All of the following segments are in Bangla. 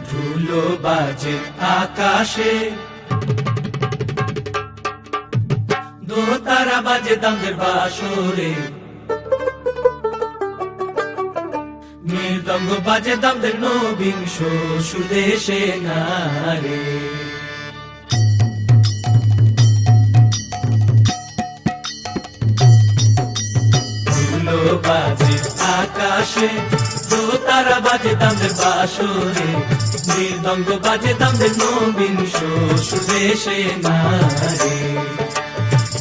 ধুলো বাজে আকাশে, দোতারা বাজে দামদের বাসরে, মৃদঙ্গ বাজে দামদের নবিংশ সুদেশে নারে। ধুলো বাজে আকাশে, দোতারা বাজে দামদের বাসরে, মৃদঙ্গ বাজে দামদের নবিংশ সুদেশে নারে।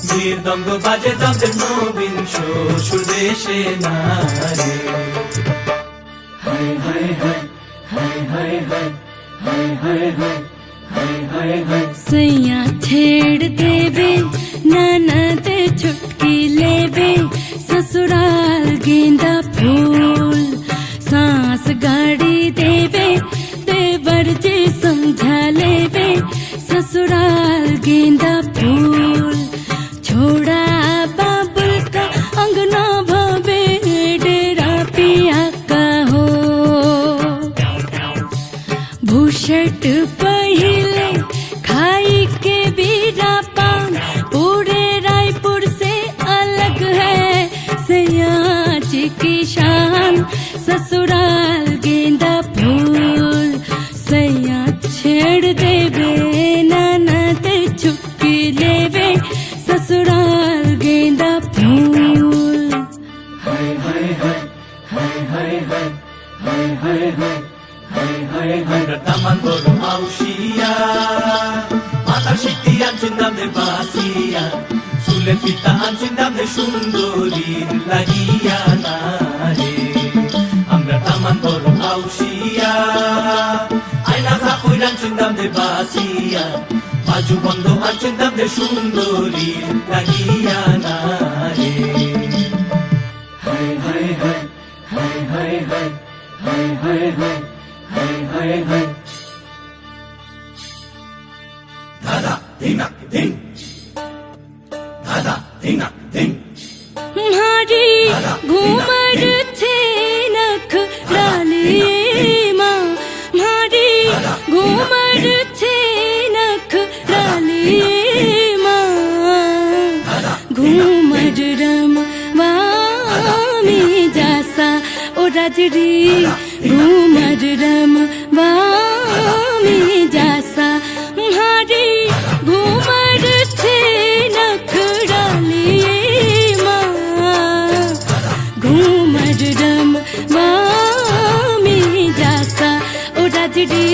মৃদঙ্গ বাজে দামদের নবিংশ সুদেশে নারে। सैया छेड़ देवे ननद छुटकी लेवे, ससुराल गेंदा फूल सांस गाड़ी देवे, देवर जी समझा लेवे, ससुराल गेंदा फूल छोड़ा बाबुल का अंगना भवे, डेरा पिया का हो भूषट पहिले खाई के बीरा पान, पूरे रायपुर से अलग है सयाज की शान, ससुराल गेंदा फूल सैया छेड़ देवे ननद चुपकी लेवे, ससुराल गेंदा फूल। তামান বড় মাউসিয়া, মাতার শক্তি আনছেন দামদের বাসিয়া, চুলের পিতা আনছেন দামদের সুন্দরীর লাগিয়া না রে। আমরা তামান বড় মাউসিয়া, আয়না কাপড় আনছেন দামদের বাসিয়া, বাজু বন্ধ আনছেন দামদের সুন্দরীর লাগিয়া না রে। দাদা দিনাক দিন, দাদা দিনাক দিন, मारी घूमर थे नख डालिए माँ, मारी घूमर थे नख डालिए माँ, घूमर रम वामी जासा ओ राजरी, घूमर रम वामी जासा, मारी घूमर थे नख डालिए घूमर रम वामी जासा ओ राजरी,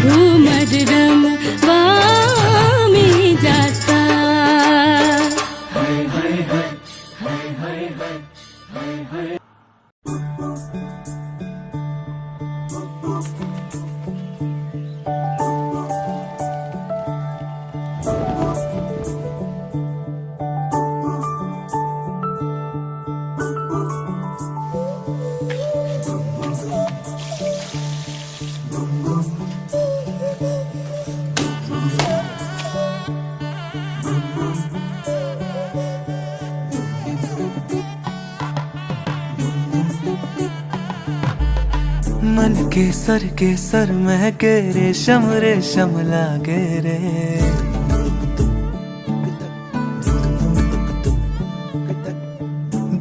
घूमर रम वामी जासा। मन के सर महके रेशम रेशम लागे रे,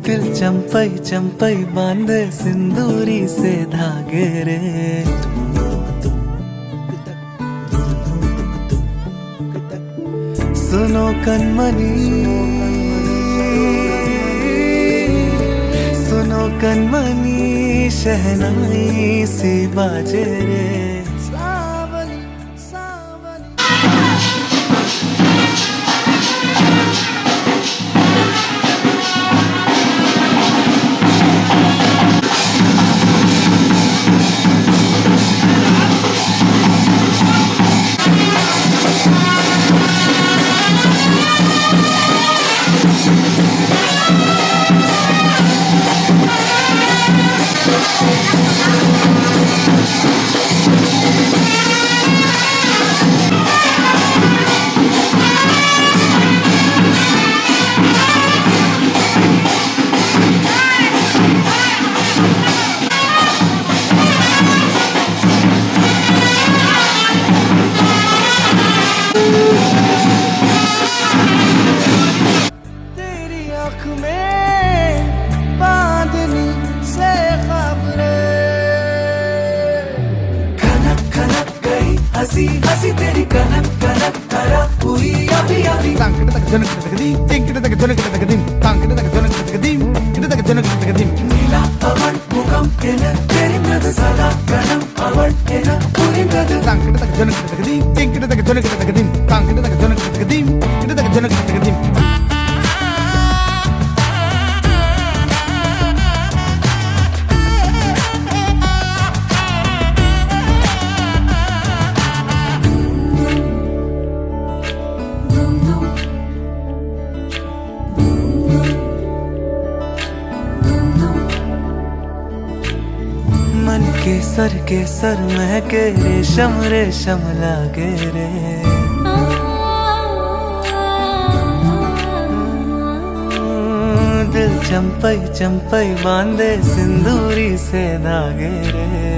दिल चंपई चंपई बांधे सिंदूरी से धागे रे, सुनो कनमनी सुनो कनमनी, शहनाई सी बाजे रे। हंसी हंसी तेरी कनक कनक करा हुई अभी अभी तांकड़े तक जनक तक दी टिंकड़े तक जनक तक दी तांकड़े तक जनक तक दी टिंकड़े तक जनक तक दी नीला अवन मुखम एन तेरी नद सदा कणम अवन एन पुरिंगद तांकड़े तक जनक तक दी टिंकड़े तक जनक तक दी तांकड़े तक जनक तक दी टिंकड़े तक जनक तक दी मन के सर महके रेशम रेशम लागे रे दिल चंपई चंपई बांधे सिंदूरी से धागे रे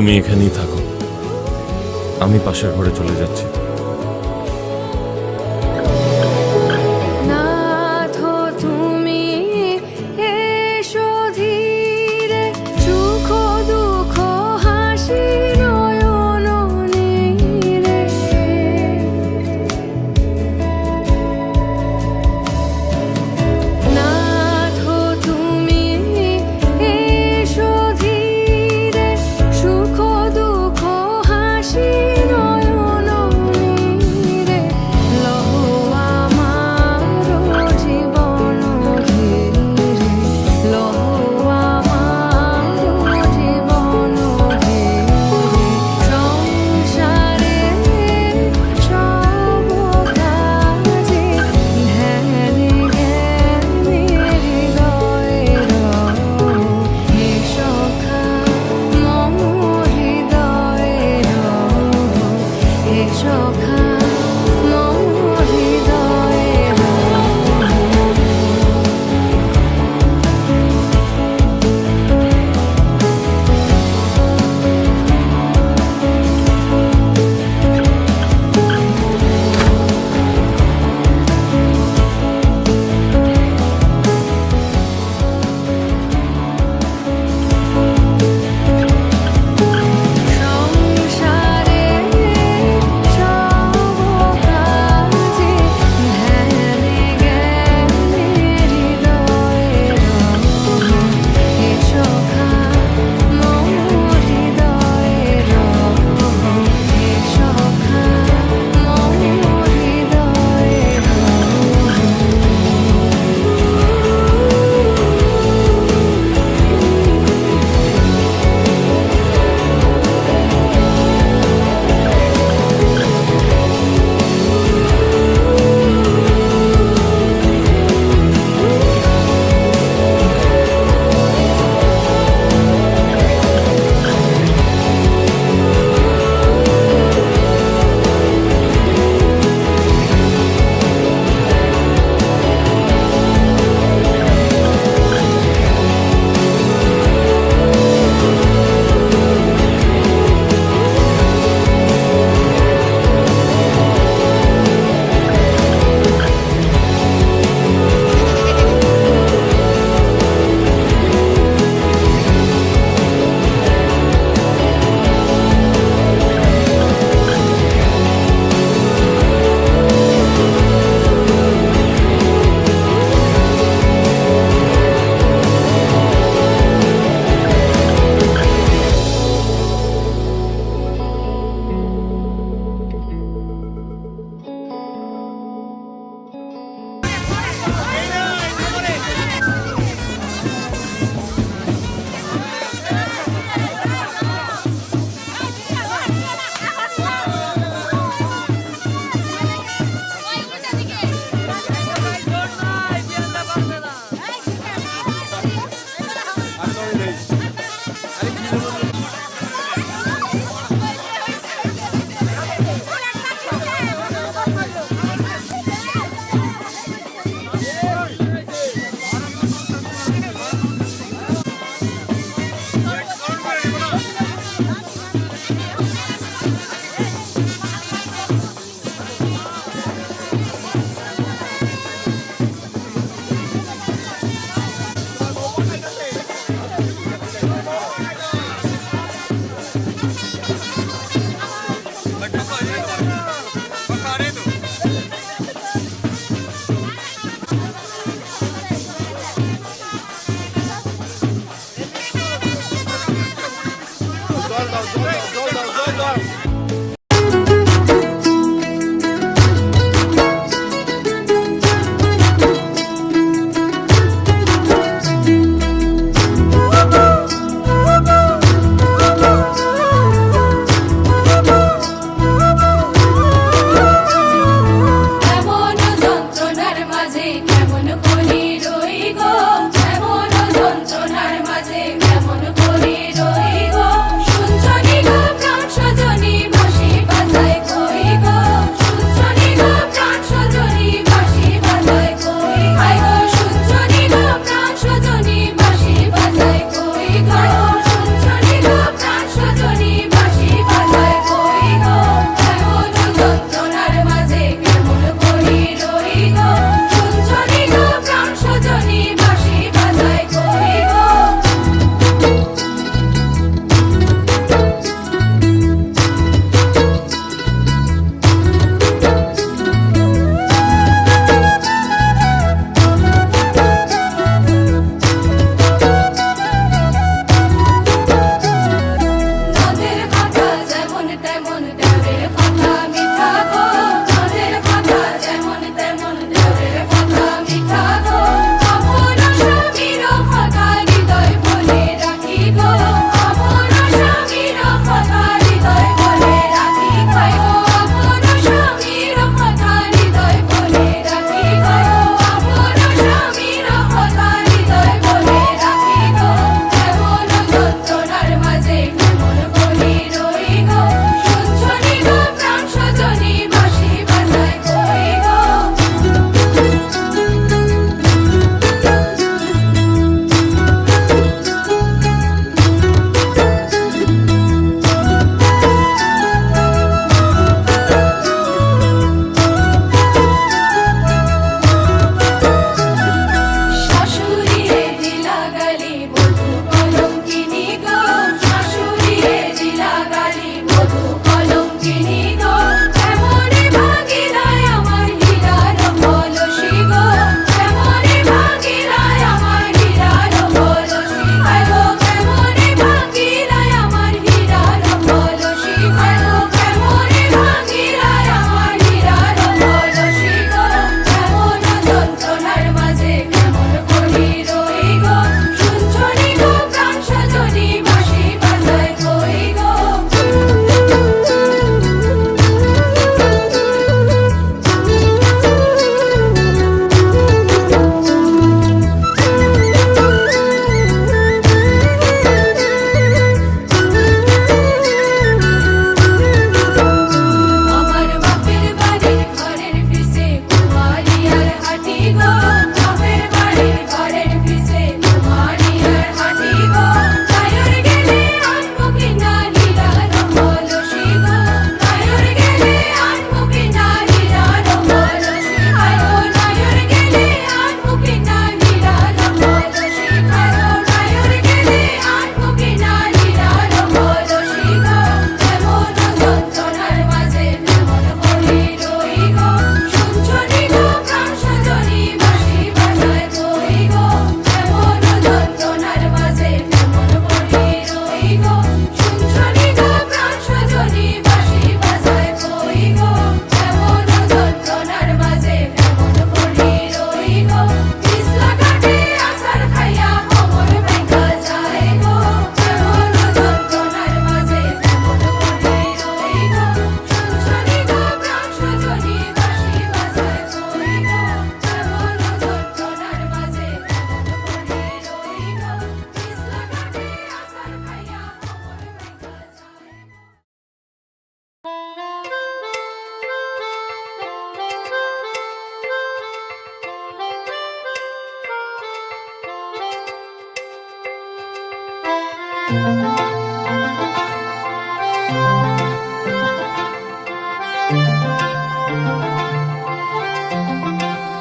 তুমি এখানেই থাকো, আমি পাশের ঘরে চলে যাচ্ছি। নাথ তুমি এসো ধীরে, সুখ দুঃখ হাসি নয়ন নীরে। নাথ তুমি এসো ধীরে, সুখ দুঃখ হাসি নয়ন নীরে। লহ আমার জীবন ঘিরে, লহ আমার জীবন ঘিরে। সংসারে সব কাজে ধ্যানে জ্ঞানে হৃদয়ে রহ। হে সখা মম হৃদয়ে রহ, হে সখা মম হৃদয়ে রহ। সংসারে সব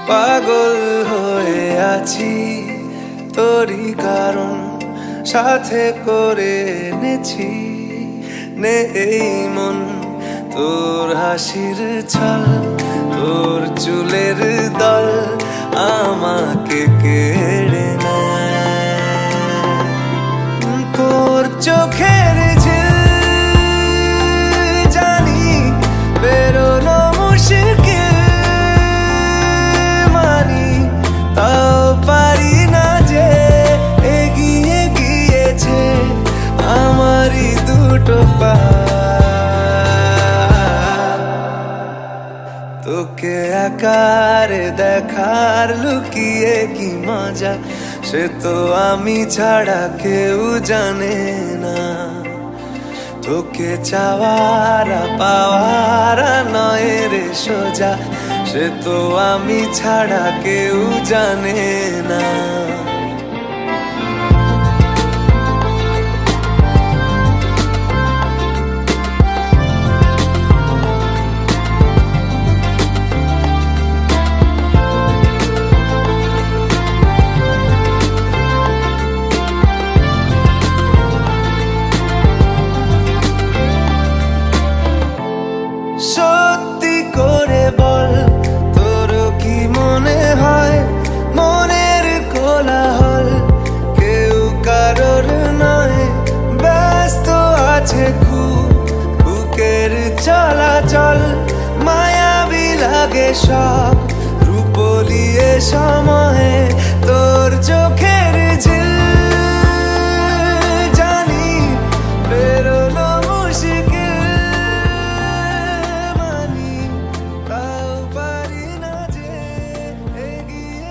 পাগল হয়ে আছি তোরই কারণ সাথে করে এনেছি নে এই মন তোর হাসির ছল তোর চুলের দল আমাকে কেড়ে নেয় তোর চোখের ঝিল জানি বেরোনো মুশকিল মানি তাও পারি না যে এগিয়ে গিয়েছে আমারই দুটো পা তোকে আকারে দেখার লুকিয়ে কি মজা সে তো আমি ছাড়া কেউ জানে না তোকে চাওয়ারা পাওয়ারা নয় রে সোজা সে তো আমি ছাড়া কেউ জানে না সত্যি করে বল তোর কি মনে হয় মনের কোলাহল কেউ কারোর নয় ব্যস্ত আছে খুব বুকের চলাচল মায়াবী লাগে সব রূপলিয়ে সময়ে তোর চোখের ঝিল জানি বেরোনো মুশকিল মানি তাও পারি না যে এগিয়ে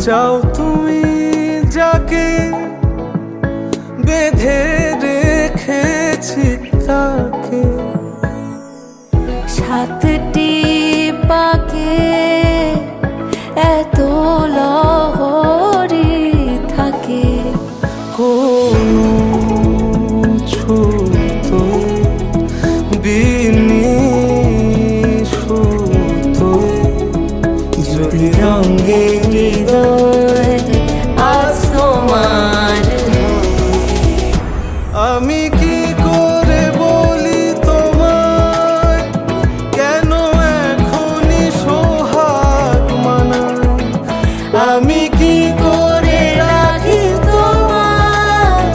চাও তুমি যাকে বেঁধে রেখেছি তাকে সাতটি পাকে এত লহরি থাকে কোন ছুতো বিনিশুতো যদি রঙে হৃদয় আজ তোমার আমি কি করে বলি তোমায় কেন এখনই সোহাগ মানায় আমি কি করে রাখি তোমায়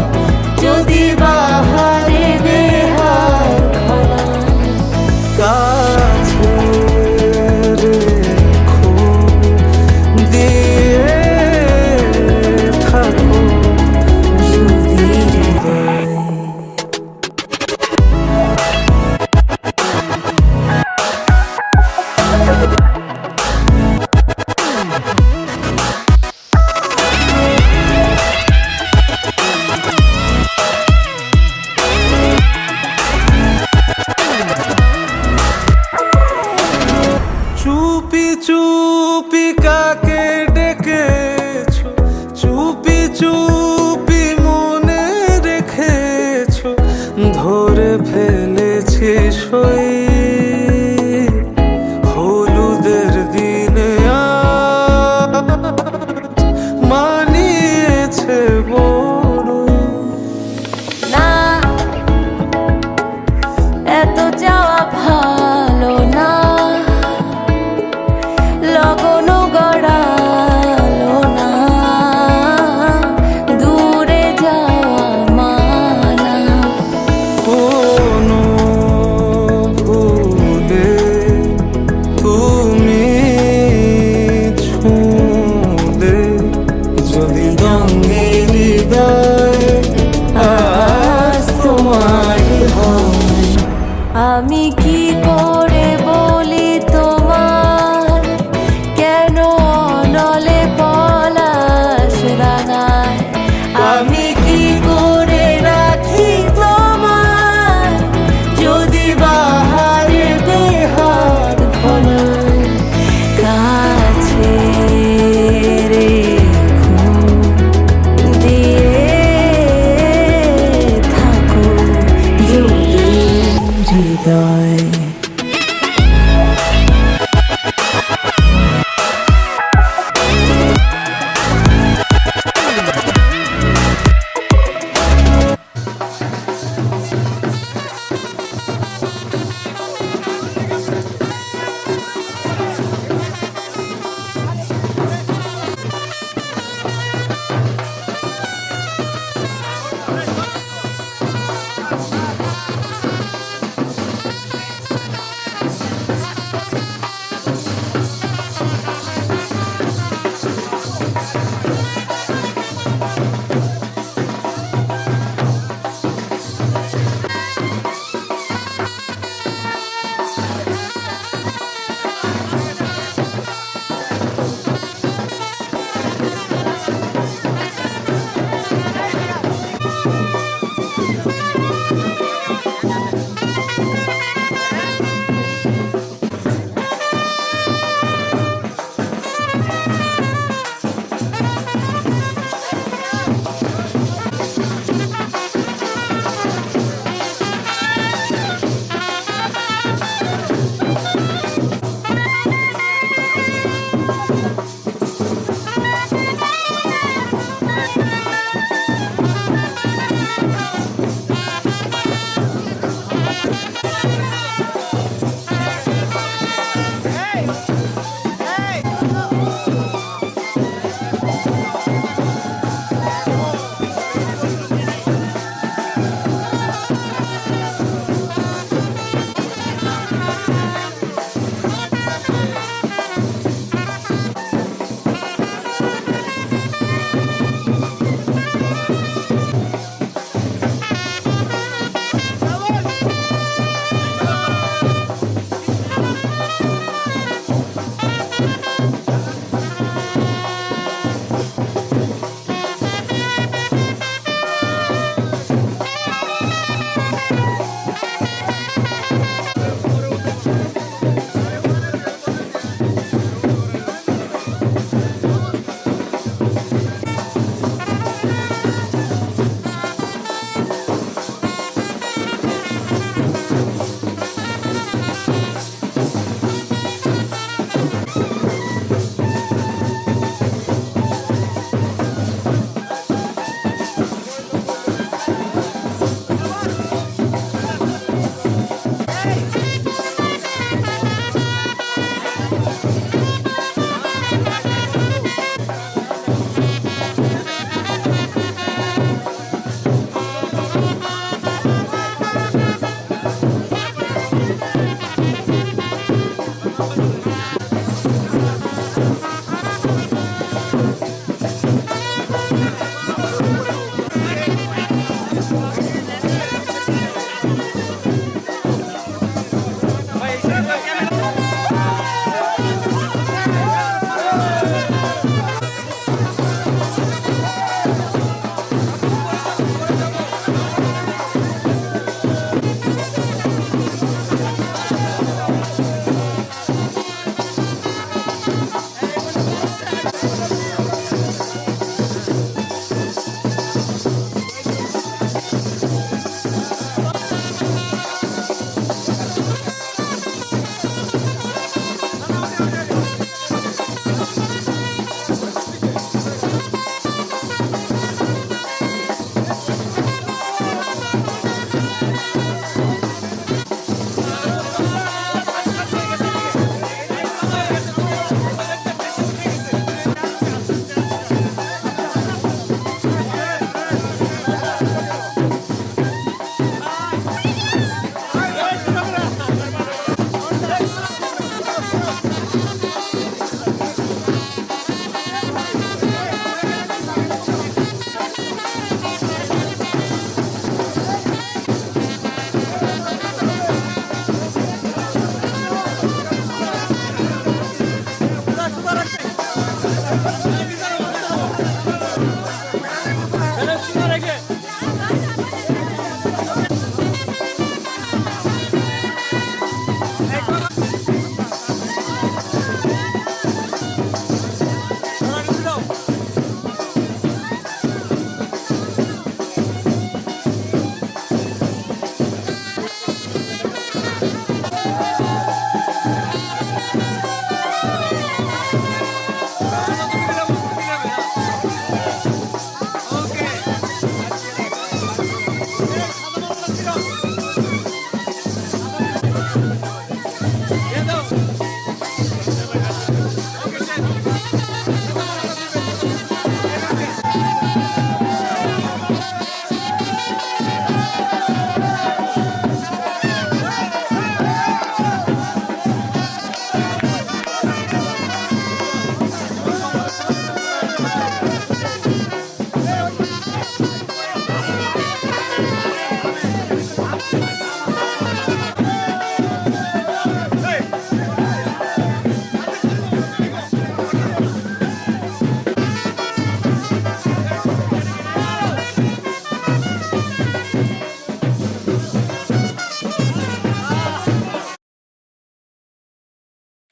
যদি বাহারে বেহার খোলায় কাছে রেখো দিয়ে থাকো যদি হৃদয় চুপি চুপি কাকে ডেকেছো চুপি চুপি মনে রেখেছো ধরে ফেলেছি সই হলুদের দিনে আজ মানিয়েছে বড় না এত যাওয়া ভালো না লগন গড়ালো না ভাঙে হৃদয় আজ তোমার হয়। আমি কি করে বলি তোমার, কেন নলে পলাশ রাঙায়। আমি কি করে রাখি তোমার, যদি বাহারে বেহাত ফলায়। কাছে রেখো দিয়ে থাকো যদি হৃদয়।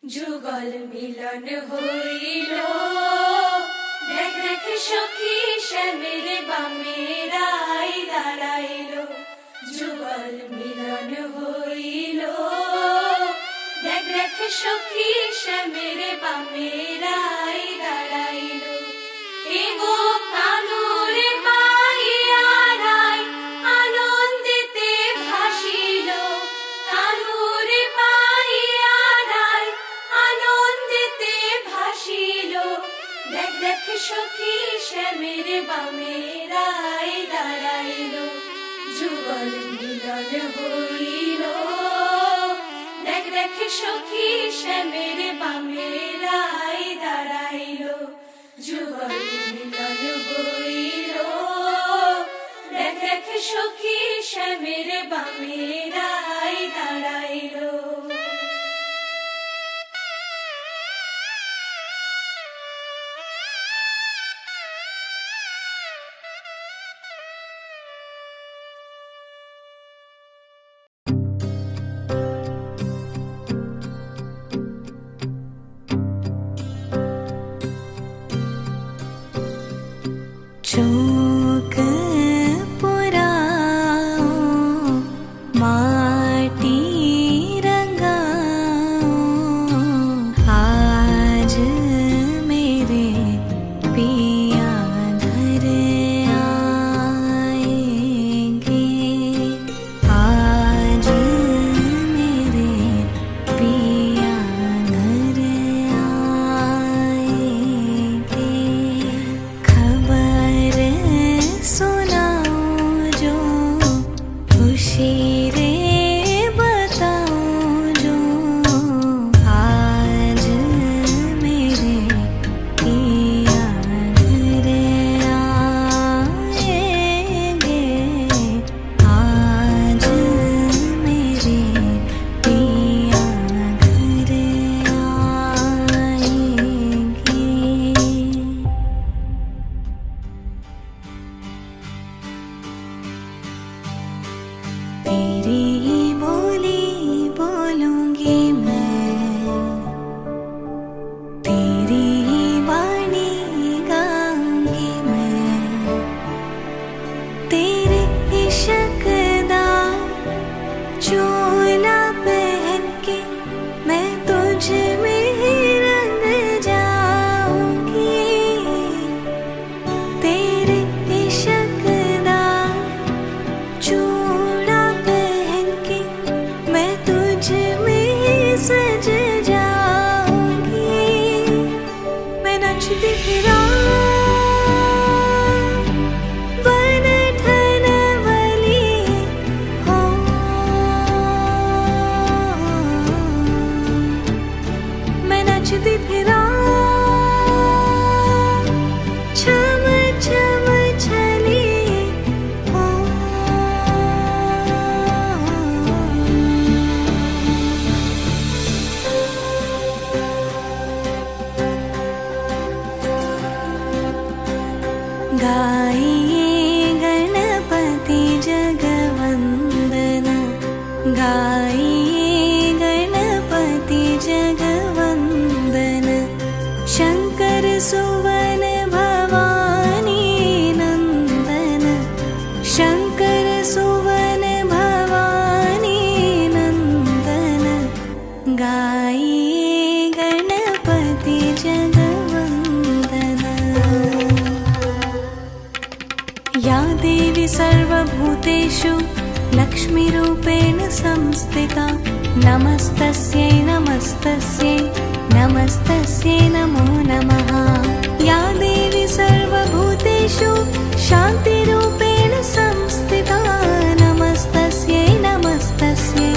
যুগল মিলন হইল দেখ দেখ সখী শ্যামের বামে রাই দাঁড়াইল যুগল মিলন হইল দেখ দেখ সখী শ্যামের বামে রাই দাঁড়াইল এগো কানুর পাইয়া রাই আনন্দিতে ভাসিল কানুর পাইয়া রাই আনন্দিতে ভাসিল দেখ দেখ সখী শ্যামের বামে রাই দাঁড়াইল যুগল মিলন হইল দেখ দেখ সখী শ্যামের বামে রাই দাঁড়াইল যুগল মিলন হইল দেখ দেখ সখী শ্যামের বামে রাই দাঁড়াইল चौक पुराओ माटी रंगाओ आज मेरे पिया घर आएंगे आज मेरे पिया घर आएंगे खबर सुनाओ जो खुशी रे बताओ जो आज मेरे पिया घर आएंगे आज मेरे पिया घर आएंगे तेरी बोली बोलूंगी मैं तेरी वाणी गाऊंगी मैं तेरे इश्क दा चोला पहन के मैं तुझ में ही रंग जाऊंगी तेरे इश्क दा चूड़ा पहन के मैं तुझ में ही सज जाऊंगी मैं नचती फिरा बन ठन वाली हो मैं नचती फिरा छम छम छली हो गाइए गणपति जगवंदन गाइए गणपति जगवंदन शंकर सुवन भवानी नंदन शंकर सुवन भवानी नंदन गाइए गणपति जगवंदन या देवी सर्वभूतेषु लक्ष्मीरूपेण संस्थिता नमस्तस्यै नमस्तस्यै नमस्तस्यै नमो नमः या देवी सर्वभूतेषु शान्तिरूपेण संस्थिता नमस्तस्यै नमस्तस्यै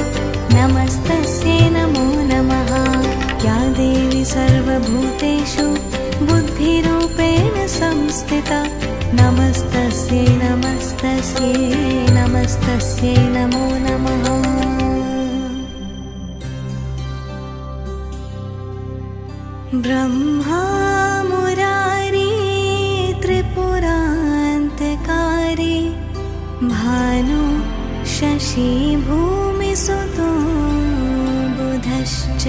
नमस्तस्यै नमो नमः या देवी सर्वभूतेषु बुद्धिरूपेण संस्थिता नमस्तस्यै नमस्तस्यै नमस्तस्यै नमो नमः ब्रह्मा मुरारी त्रिपुरान्तकारी भानु शशि भूमिसुतो बुधश्च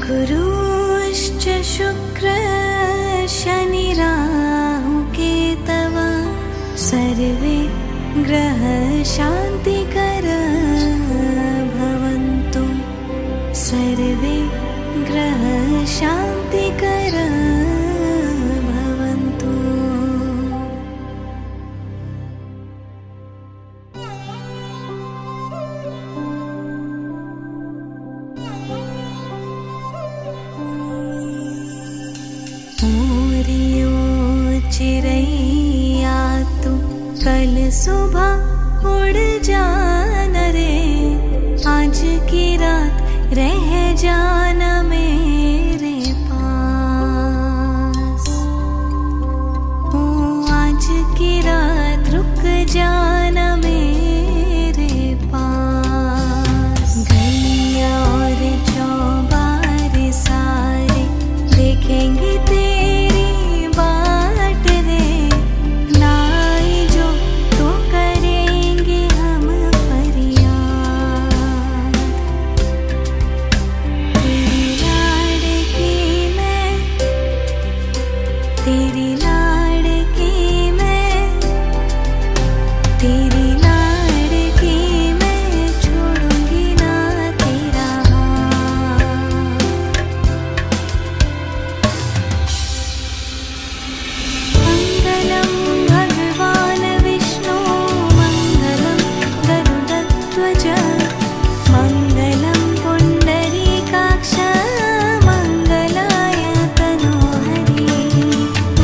गुरुश्च शुक्र शनिराहुकेतव सर्वे ग्रह शान्तिकर भवन्तु सर्वे ग्रह शान्तिकर भवन्तु ओरियो चिरैया तू कल सुबह उड़ जाना रे आज की रात रह जाना मेरे पास ओ आज की रात रुक जाना मेरे पास गैया और चौबारे सारे देखेंगे तेरी बाट रे नाई जो तो करेंगे हम फरियाद तेरी लाड़की मैं तेरी लाड़की मैं छोड़ूंगी ना तेरा हाथ मंगलम भगवान विष्णु मंगलम गरुडध्वज मंगलम पुंडरीकाक्ष मंगलाय तनोहरि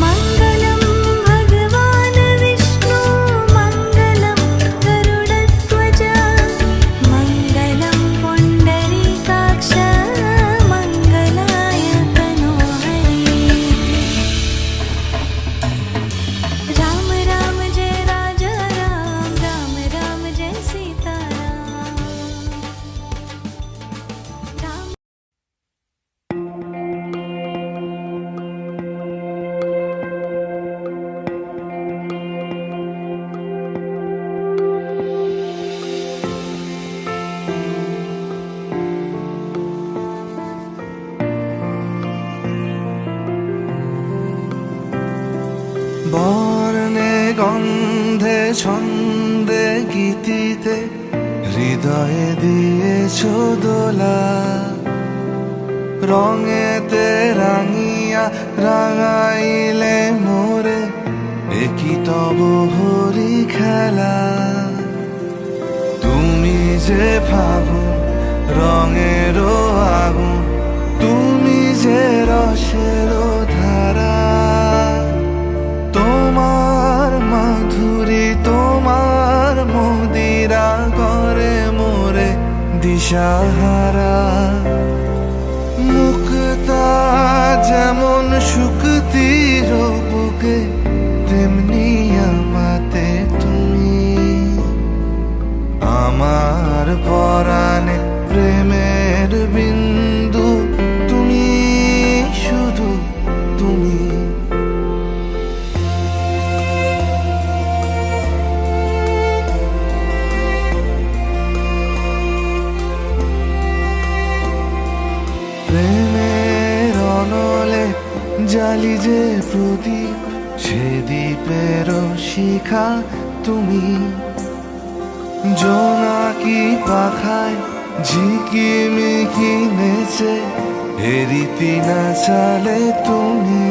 मंगलम भगवान विष्णु मंगलम गरुडध्वज मंगलम पुंडरीकाक्ष मंगलाय तनोहरि राम राम जय राजा राम राम राम जय सीताराम राम বর্ণে গন্ধে ছন্দে গীতিতে হৃদয়ে দিয়েছ দোলা রঙেতে রাঙিয়া রাঙাইলে মোরে একই তব হরি খেলা তুমি যে ফাগুন রঙেরও আগুন তুমি যে রসেরও ধারা তোমার মাধুরী তোমার মদিরা করে মোরে দিশাহারা মুক্তা যেমন শুকতির বুকে তেমনি আমাতে তুমি আমার পরাণে প্রেমের বিন্দু তুমি শুধু তুমি প্রেমের অনলে জালি যে প্রদীপ সে দ্বীপের শিখা তুমি জোনাকি পাখায় ঝিকিমিকি নেচে হেরিতি না চালে তুমি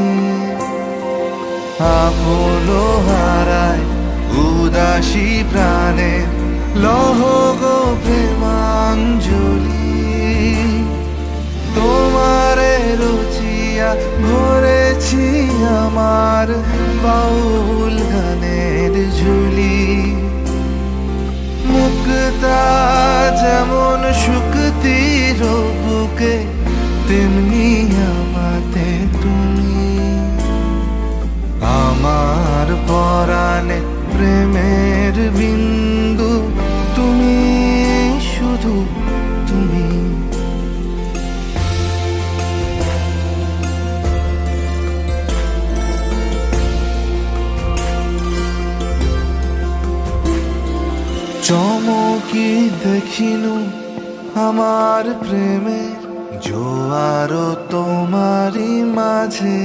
আপনো হারায় উদাসী প্রাণে লহ গো প্রেমাঞ্জলি তোমারে রুচিয়া ভরেছি পেতেছি আমার বাউল গানের ঝুলি। মুক্তা যেমন শুকতির বুকে, তেমনি আমাতে তুমি। আমার পরাণে প্রেমের বিন্দু তুমি, শুধু তুমি। চমকি দেখিনু আমার প্রেমের জোয়ারও তোমারই মাঝে।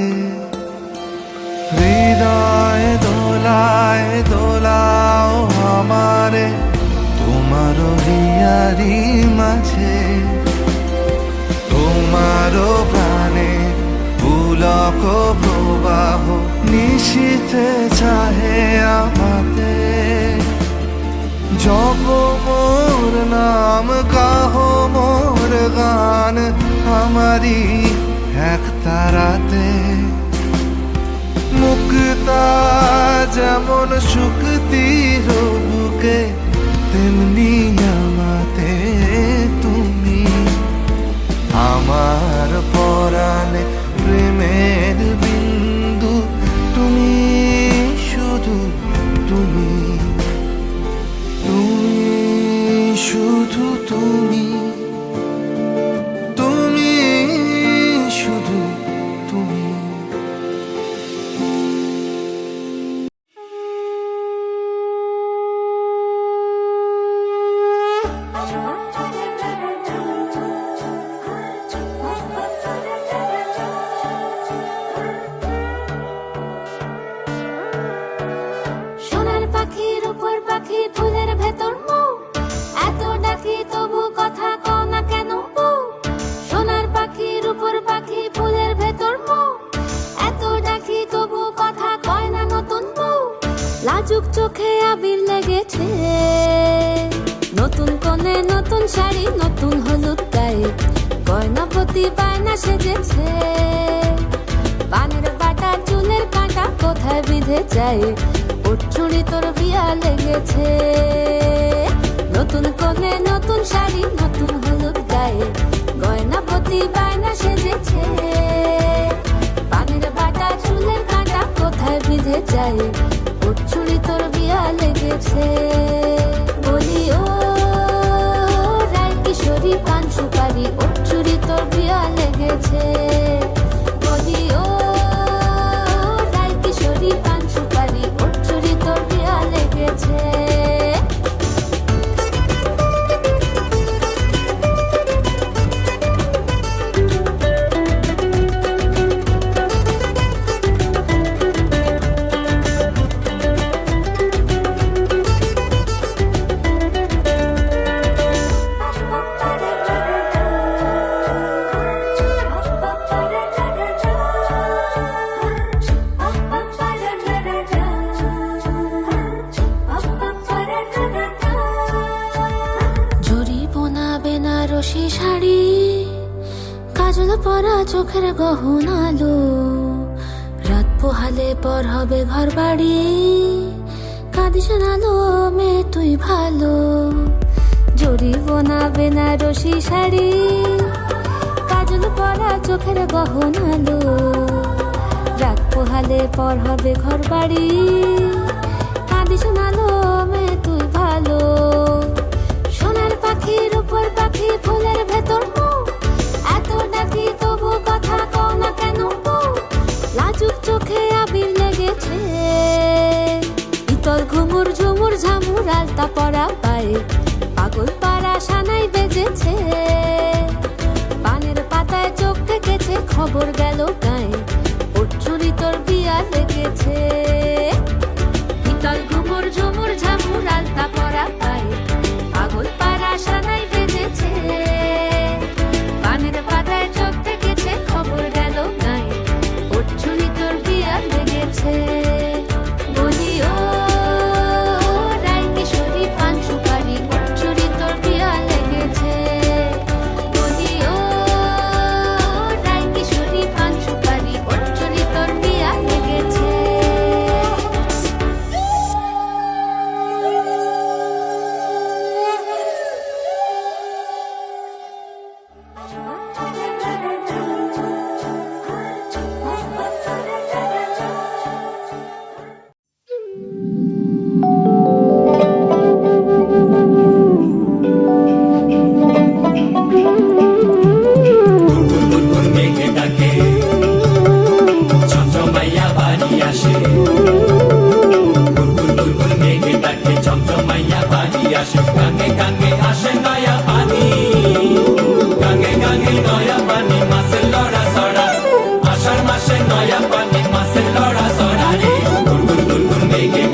হৃদয় দোলায় দোলাও আমারে তোমারও হিয়ারি মাঝে। তোমারও প্রাণে পুলক প্রবাহ নিশীথে চাহে আমাতে। জপ মোর নাম, গাহো মোর গান আমারি এক তারাতে। মুক্তা যেমন শুকতির বুকে, তেমনি আমাতে তুমি। আমার পরাণে প্রেমের বিন্দু তুমি, শুধু তুমি। তুমি শুধু তুমি, তুমি শুধু তুমি। সোনার পাখির উপর পাখি, ফুলের ভেতর মৌ, এত ডাকি তবু কথা কও না কেন বউ? সোনার পাখির উপর পাখি, ফুলের ভেতর মৌ, এত ডাকি তবু কথা কয় না নতুন বউ। লাজুক চোখে আবির লেগেছে, নতুন কোণে নতুন শাড়ি, নতুন হলুদ গায়ে, গয়না প্রতি বায়না সেজেছে। পানের বাটা চুলের কাঁটা কোথায় বিঁধে যায়, ওর চুড়ি তোর বিয়া লেগেছে। নতুন কোণে নতুন শাড়ি, নতুন হলুদ গায়ে, গয়না প্রতি বায়না সেজেছে। পানের বাটা চুলের কাঁটা কোথায় বিঁধে যায়, ওর চুড়ি তোর বিয়া লেগেছে। বলি ও রায় কিশোরী পান সুপারি, ওর চুড়ি তোর বিয়া লেগেছে। বলি ও রায় কিশোরী পান সুপারি, ওর চুড়ি তোর বিয়া লেগেছে। বেনারসি শাড়ি, কাজল পরা চোখের গহনালো, রাত পোহালে পর হবে ঘর বাড়ি, কাঁদিস নালো মে তুই ভালো। জরি বোনা বেনারসি শাড়ি, কাজল পরা চোখের গহনালো, রাত পোহালে পর হবে ঘর বাড়ি, কাঁদিস নালো মে তুই ভালো। সোনার পাখির উপর পাখি, ফুলের ভেতর মৌ, এত ডাকি তবু কথা কও না কেন বউ? লাজুক চোখে আবির লেগেছে, ইতল ঘুমুর ঝুমুর ঝামুর আলতা পরা পায়ে, পাগল পাড়া সানাই বেজেছে। পানের পাতায় চোখ থেকেছে, খবর গেল গায়ে, ওর চুরি তোর বিয়া লেগেছে। ইতল ঘুমুর ঝুমুর ঝামুর আলতা পরা পায়ে, পাগল পাড়া সানাই বেজেছে। পানের পাতায় চোখ থেকেছে, খবর গেল গায়ে, ওর চুরি তোর বিয়া লেগেছে। বলি ও রায় কিশোরী পান সুপারি, ওর চুরি তোর বিয়া লেগেছে। বলি ও রায় কিশোরী পান সুপারি, ওর চুরি তোর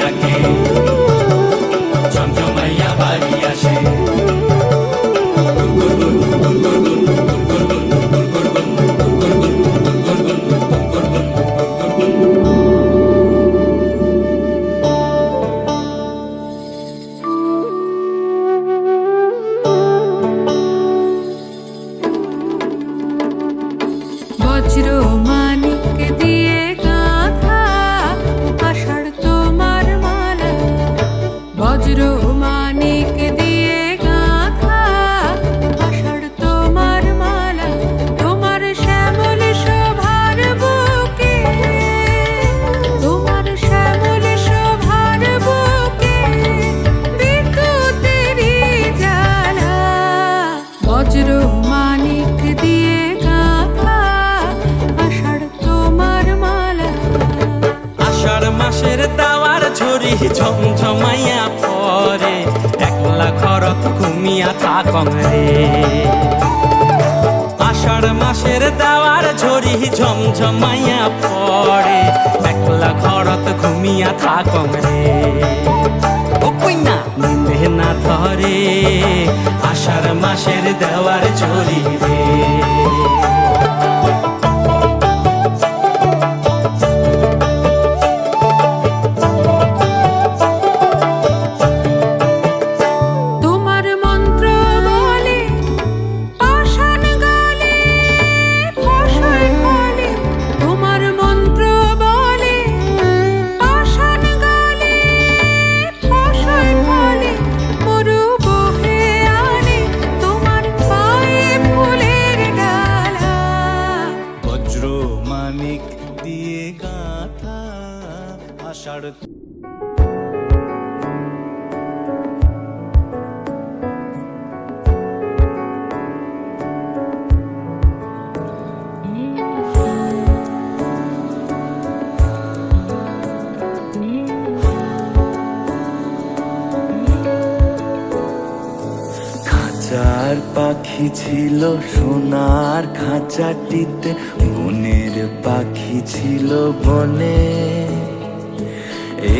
ডাকে ঝমঝমাইয়া বাড়ি আসে বজ্র মানিক দিয়ে গাঁথা আষাঢ় তোমার মালা বজ্র মানিক দিয়ে গাঁথা আষাঢ় তোমার মালা তোমার শ্যামল শোভার বুকে তোমার শ্যামল শোভার বুকে বিদ্যুতেরই জ্বালা বজ্র মানিক দিয়ে গাঁথা আষাঢ় তোমার মালা আষাঢ় মাসের দাওয়ার ঝরি ঝমঝমাইয়া পরে একলা ঘরত ঘুমিয়া থাকং রে আষাঢ় মাসের দাওয়ার ঝরি ঝমঝমাইয়া পরে একলা ঘরত ঘুমিয়া থাকং রে ও কইনা নিন্দে না ধরে আষাঢ় মাসের দেওয়ার ঝরি রে তোমার মন্ত্র বলে পাষাণ গালে ফসল ফলে তোমার মন্ত্র বলে পাষাণ গালে ফসল ফলে মরু বহে আনে তোমার পায়ে ফুলের ডালা বজ্র মানিক দিয়ে গাঁথা আষাঢ় খাঁচার পাখি ছিল সোনার খাঁচাটিতে বনের পাখি ছিল বনে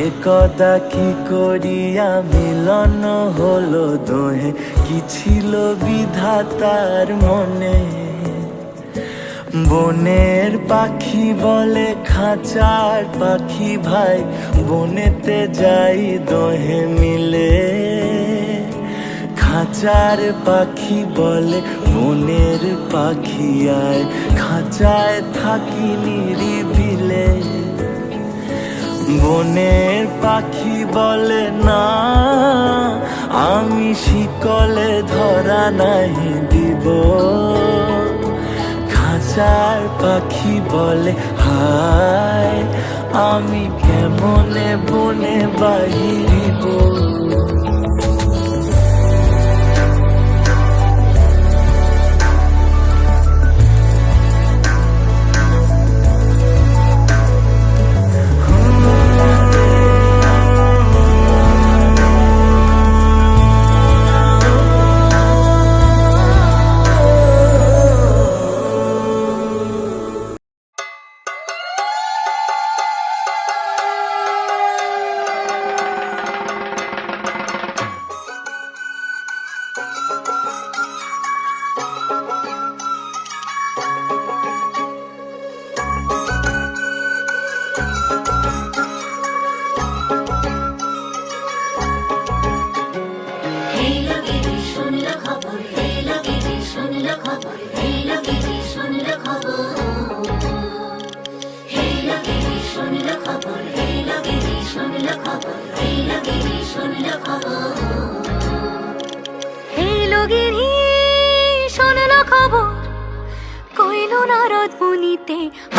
একদা কি করিয়া মিলন হলো দোহে কি ছিল বিধাতার মনে বনের পাখি বলে খাঁচার পাখি ভাই বনেতে যাই দোহে মিলে খাঁচার পাখি বলে বনের পাখি আয় খাঁচায় থাকি নিরিবিলে বনের পাখি বলে না আমি শিকলে ধরা নাহি দিব খাঁচার পাখি বলে হায় আমি কেমনে বনে বাহিরিব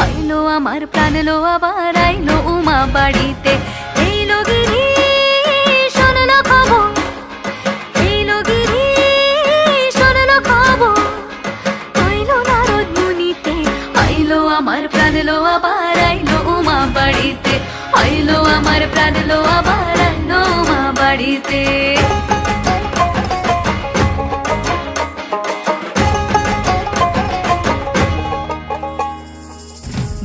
আইলো আমার প্রাণ লো আবার আইলো উমা বাড়িতে এইলো গিরি শোনলো খবর এইলো গিরি শোনলো খবর আইলো নারদ মুনিতে আইলো আমার প্রাণ লো আবার আইলো উমা বাড়িতে আইলো আমার প্রাণ লো আবার আইলো উমা বাড়িতে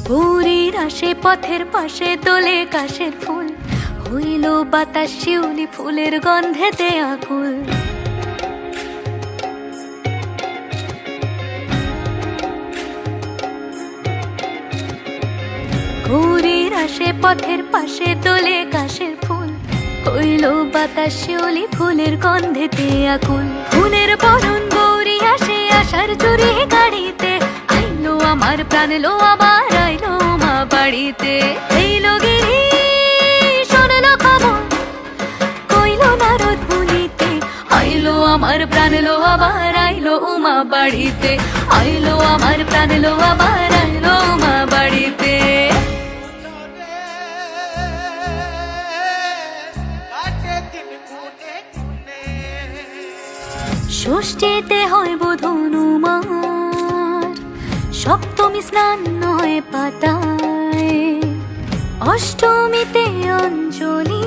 ভোরের আসে পথের পাশে তোলে কাশের ফুল হইল হইলো বাতাস শিউলি ফুলের গন্ধেতে আকুল। ঘুরির আসে পথের পাশে দোলে কাশের ফুল, হইলো বাতাস শিউলি ফুলের গন্ধেতে আকুল। ফুলের বরণ গৌরী আসে আশার চুরি গাড়িতে, আইলো আমার প্রাণ লো আবার আইলো মা বাড়িতে। এইলো গিরি শোনলো খবর, কইলো নারদ মুনিতে, আইলো আমার প্রাণ লো আবার আইলো উমা বাড়িতে, আইলো আমার প্রাণ লো আবার আইলো উমা বাড়িতে। ষষ্ঠীতে হয় বোধনুমার, সপ্তমী স্নান হয় পাতায়, অষ্টমীতে অঞ্জলি,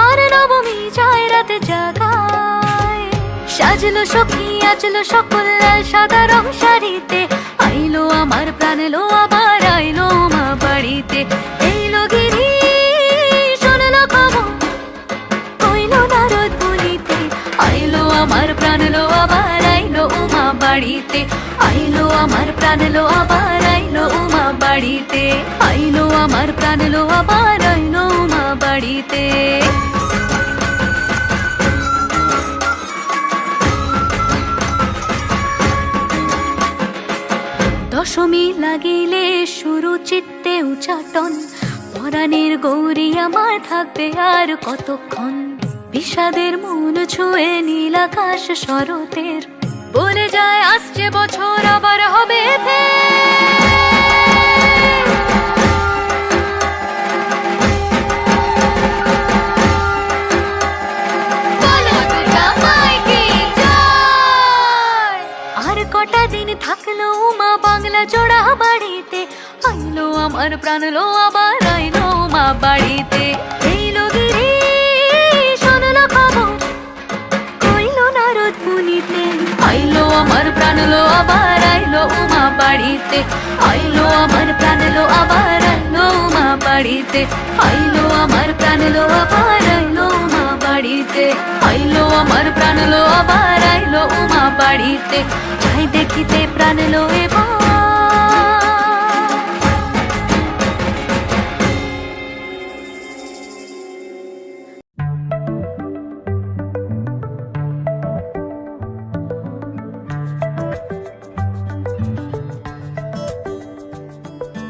আর নবমী যায় রাতে জাগায়। সাজলো সখী আজলো সকল লাল সাদা রং শাড়িতে, আইলো আমার প্রাণ লো আবার আইলো মা বাড়িতে। এইলো গিরি শোনলো খবর, কইলো নারদ মুনিতে, আইলো আমার প্রাণ লো আবার আইলো উমা বাড়িতে, আইলো আমার প্রাণ লো আবার আইলো উমা বাড়িতে, আইলো আমার প্রাণ লো আবার আইলো উমা বাড়িতে। দশমী লাগিলে শুরু চিত্তে উচাটন, পরাণের গৌরী আমার থাকবে আর কতক্ষণ। বিষাদের মন ছুঁয়ে নীল আকাশ শরতের, বলে যায় আসছে বছর আবার হবে আর কটা দিন থাকলো মা বাংলা জোড়া বাড়িতে, আইলো আমার প্রাণ লো আবার আইলো মা বাড়িতে। এইলো গিরি শোনলো খবর, কইলো নারদ মুনিতে, আইলো আমার প্রাণ লো আবার আইলো উমা বাড়িতে, আইলো আমার প্রাণ লো আবার আইলো উমা বাড়িতে, আইলো আমার প্রাণ লো আবার আইলো উমা বাড়িতে, আইলো আমার প্রাণ লো আবার আইলো উমা বাড়িতে। যাই দেখিতে প্রাণ লো এবার,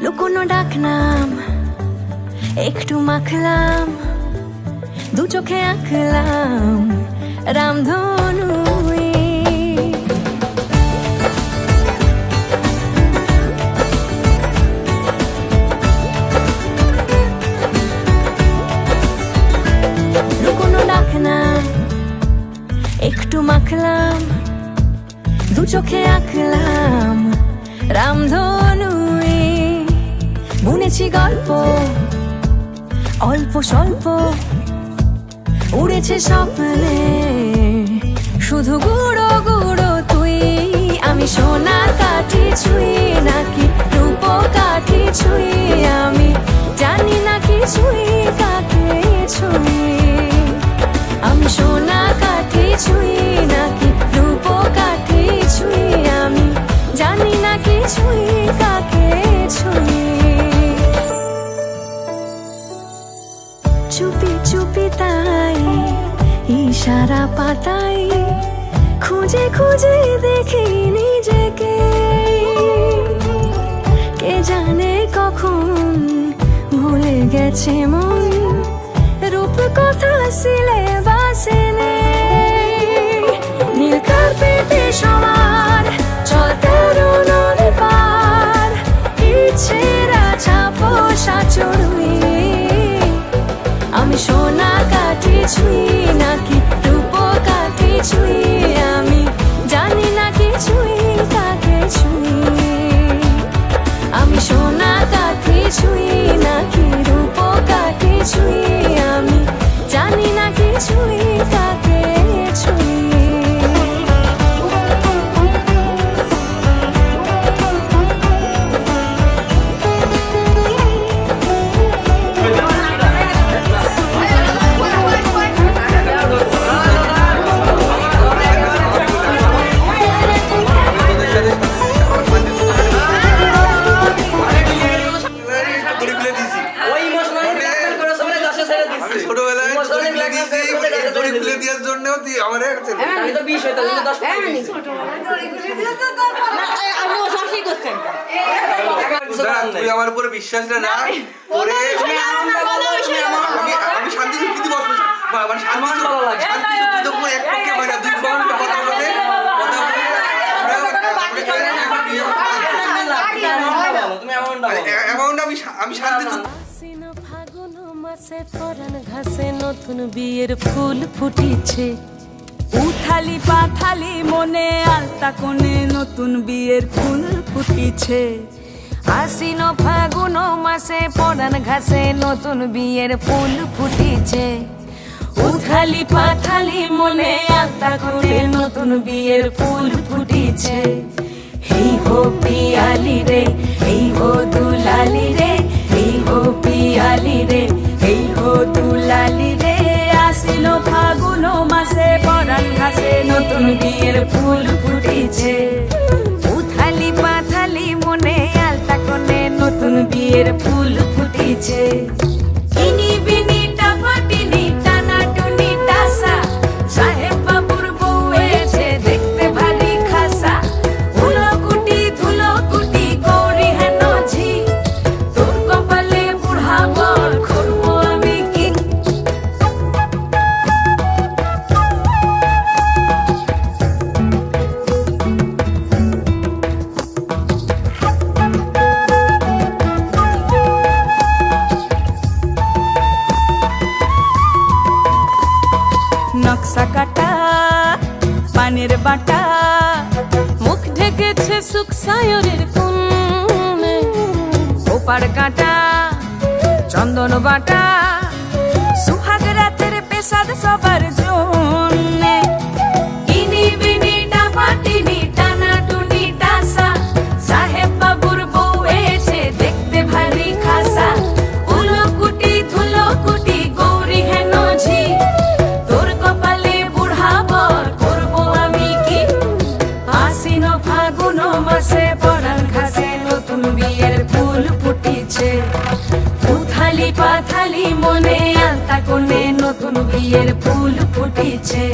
লুকোনো ডাকনাম একটু মাখলাম, দু চোখে আঁকলাম রামধনু। লুকোনো ডাকনাম একটু মাখলাম, দু চোখে আঁকলাম রামধনু। বুনেছি গল্প অল্প স্বল্প, উড়েছে স্বপ্নে শুধু গুঁড়ো গুঁড়ো তুই। আমি সোনা কাঠি ছুঁই নাকি রূপ কাঠি ছুঁই, আমি জানি না কি ছুঁই কাকে ছুঁই। আমি সোনা কাঠি ছুঁই নাকি রূপ কাঠি ছুঁই, আমি জানি না কি ছুঁই কাকে ছুঁই। চুপি চুপি তাই ইশারা পাতাই, খুঁজে খুঁজে দেখি নিজেকে। কে জানে কখন ভুলে গেছে মন, রূপ কথা সিলেবাসে নেই। নীল কার্পেটে সবার চলতে নদী পার, ইচ্ছেরা ছাপো সাচড়ুই। আমি সোনা কাঠি ছুঁই নাকি রূপ কাঠি ছুঁই, আমি জানি না কি ছুঁই কাকে ছুঁই। আমি সোনা কাঠি ছুঁই নাকি রূপ কাঠি ছুঁই, আমি জানি না কি ছুঁই কাকে ছুঁই। আমি ছোটবেলায় জড়ি খুলে দিয়েছি, জড়ি খুলে দেওয়ার জন্যও তুই আমার কাছে তুই আমার উপরে বিশ্বাসটা না করে আমি শান্তি চুক্তিতে বসবো মানে শান্তি চুক্তি তো এক পক্ষে হয় না, দুই পক্ষে কথা বলে আমি শান্তি আশ্বিন ফাগুন মাসে পরাণ ঘাসে নতুন বিয়ের ফুল ফুটিছে, উথালি পাথালি মনে আলতা কোণে নতুন বিয়ের ফুল ফুটিছে। আশ্বিন ফাগুন মাসে পরাণ ঘাসে নতুন বিয়ের ফুল ফুটিছে, উথালি পাথালি মনে আলতা কোণে নতুন বিয়ের ফুল ফুটিছে। এই হো পিয়ালি রে, এই হো দুলালি রে, এই হো পিয়ালি রে, এই হো দুলালি রে। আশ্বিন ফাগুন মাসে পরাণ ঘাসে নতুন বিয়ের ফুল ফুটিছে, উথালি পাথালি মনে আলতা কোণে নতুন বিয়ের ফুল ফুটিছে। ইনি বিনি টাপাটিনি টানা টুনি টাসা, সাহেব বাবুর বউ এসে দেখতে ভারী খাসা। ধুলো কুটি গৌরী হেন ঝি, তোর কপালে বুড়া বর করবো আমি কি। নকশা কাটা পানের বাটা, মুখ ঢেকেছে সুখ সায়রের কোণে। ওপার কাটা চন্দন বাটা, সুহাগ রাতের পেশাদ সবার জন্যে। ইনি বিনি টাপাটিনি টানা টুনি টাসা, সাহেব বাবুর বউ এসে দেখতে ভারী খাসা। ধুলো কুটি গৌরী হেন ঝি, তোর কপালে বুড়া বর করবো আমি কি। আশ্বিন ফাগুন মাসে পরাণ ঘাসে নতুন বিয়ের ফুল ফুটিছে, উথালি পাথালি মনে আলতা কোণে নতুন বিয়ের ফুল ফুটিছে।